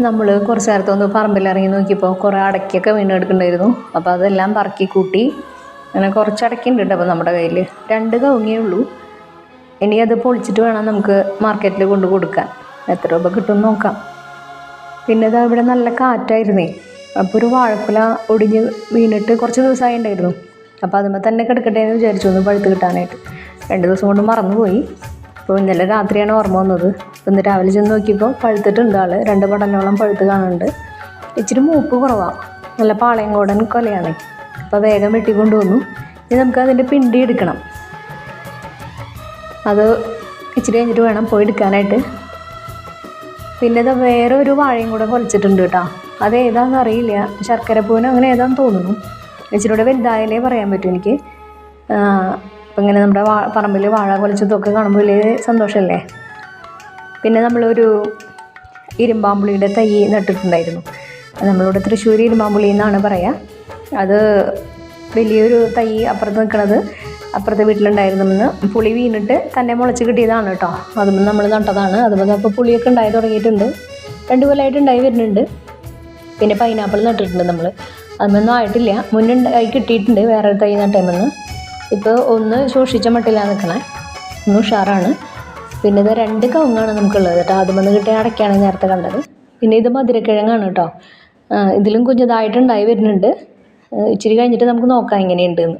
നമ്മൾ കുറച്ച് നേരത്തൊന്ന് പറമ്പിലിറങ്ങി നോക്കിയപ്പോൾ കുറേ അടയ്ക്കൊക്കെ വീണെടുക്കുന്നുണ്ടായിരുന്നു. അപ്പോൾ അതെല്ലാം പറക്കി കൂട്ടി. അങ്ങനെ കുറച്ച് അടയ്ക്കുണ്ട് കേട്ടോ അപ്പോൾ നമ്മുടെ കയ്യിൽ. 2 കവുങ്ങേ ഉള്ളൂ. ഇനി അത് പൊളിച്ചിട്ട് വേണം നമുക്ക് മാർക്കറ്റിൽ കൊണ്ട് കൊടുക്കാൻ. എത്ര രൂപ കിട്ടും നോക്കാം. പിന്നെ ഇതാ ഇവിടെ നല്ല കാറ്റായിരുന്നേ. അപ്പോൾ ഒരു വാഴക്കുല ഒടിഞ്ഞ് വീണിട്ട് കുറച്ച് ദിവസമായി ഉണ്ടായിരുന്നു. അപ്പോൾ അതുമ്പോൾ തന്നെ കിടക്കട്ടെ എന്ന് വിചാരിച്ചു ഒന്ന് പഴുത്ത് കിട്ടാനായിട്ട്. 2 ദിവസം കൊണ്ട് മറന്നുപോയി. അപ്പോൾ ഇന്നലെ രാത്രിയാണ് ഓർമ്മ വന്നത്. അപ്പോൾ ഇന്ന് രാവിലെ ചെന്ന് നോക്കിയപ്പോൾ പഴുത്തിട്ടുണ്ട് ആൾ. 2 പടലോളം പഴുത്ത് കാണുന്നുണ്ട്. ഇച്ചിരി മൂപ്പ് കുറവാണ്. നല്ല പാളയംകോടൻ കൊലയാണ്. അപ്പോൾ വേഗം വെട്ടിക്കൊണ്ടുവന്നു. ഇനി നമുക്ക് അതിൻ്റെ പിണ്ടി എടുക്കണം. അത് ഇച്ചിരി കഴിഞ്ഞിട്ട് വേണം പോയി എടുക്കാനായിട്ട്. പിന്നെ ഇത് വേറെ ഒരു വാഴയും കൂടെ കൊലച്ചിട്ടുണ്ട് കേട്ടോ. അത് ഏതാണെന്ന് അറിയില്ല. ശർക്കരപ്പൂവിനോ അങ്ങനെ ഏതാണെന്ന് തോന്നുന്നു. ഇച്ചിരി കൂടെ വലുതായാലേ പറയാൻ പറ്റും എനിക്ക്. അപ്പം ഇങ്ങനെ നമ്മുടെ പറമ്പിൽ വാഴ കൊലച്ചതൊക്കെ കാണുമ്പോൾ വലിയ സന്തോഷമല്ലേ. പിന്നെ നമ്മളൊരു ഇരുമ്പാമ്പുളിയുടെ തൈ നട്ടിട്ടുണ്ടായിരുന്നു. നമ്മളിവിടെ തൃശ്ശൂർ ഇരുമ്പാമ്പുളി എന്നാണ് പറയുക. അത് വലിയൊരു തൈ അപ്പുറത്ത് നിൽക്കുന്നത് അപ്പുറത്തെ വീട്ടിലുണ്ടായിരുന്നെന്ന് പുളി വീണിട്ട് തന്നെ മുളച്ച് കിട്ടിയതാണ് കേട്ടോ. അതുമ്പോൾ നമ്മൾ നട്ടതാണ്. അതുപോലെ അപ്പോൾ പുളിയൊക്കെ ഉണ്ടായി തുടങ്ങിയിട്ടുണ്ട്. 2 കൊല്ലമായിട്ട് ഉണ്ടായി വരുന്നുണ്ട്. പിന്നെ പൈനാപ്പിൾ നട്ടിട്ടുണ്ട് നമ്മൾ. അതൊന്നും ആയിട്ടില്ല. മുന്നുണ്ടായി കിട്ടിയിട്ടുണ്ട് വേറെ തൈ നട്ടേമെന്ന്. ഇപ്പോൾ ഒന്ന് ശോഷിച്ച മട്ടിലാണ് നിൽക്കണേ. ഒന്ന് ഉഷാറാണ്. പിന്നെ ഇത് 2 കവുങ്ങാണ് നമുക്കുള്ളത് കേട്ടോ. അതുമെന്ന് കിട്ടിയ അടയ്ക്കാണ് നേരത്തെ കണ്ടത്. പിന്നെ ഇത് മധുരക്കിഴങ്ങാണ് കേട്ടോ. ഇതിലും കുഞ്ഞതായിട്ടുണ്ടായി വരുന്നുണ്ട്. ഇച്ചിരി കഴിഞ്ഞിട്ട് നമുക്ക് നോക്കാം എങ്ങനെയുണ്ടെന്ന്.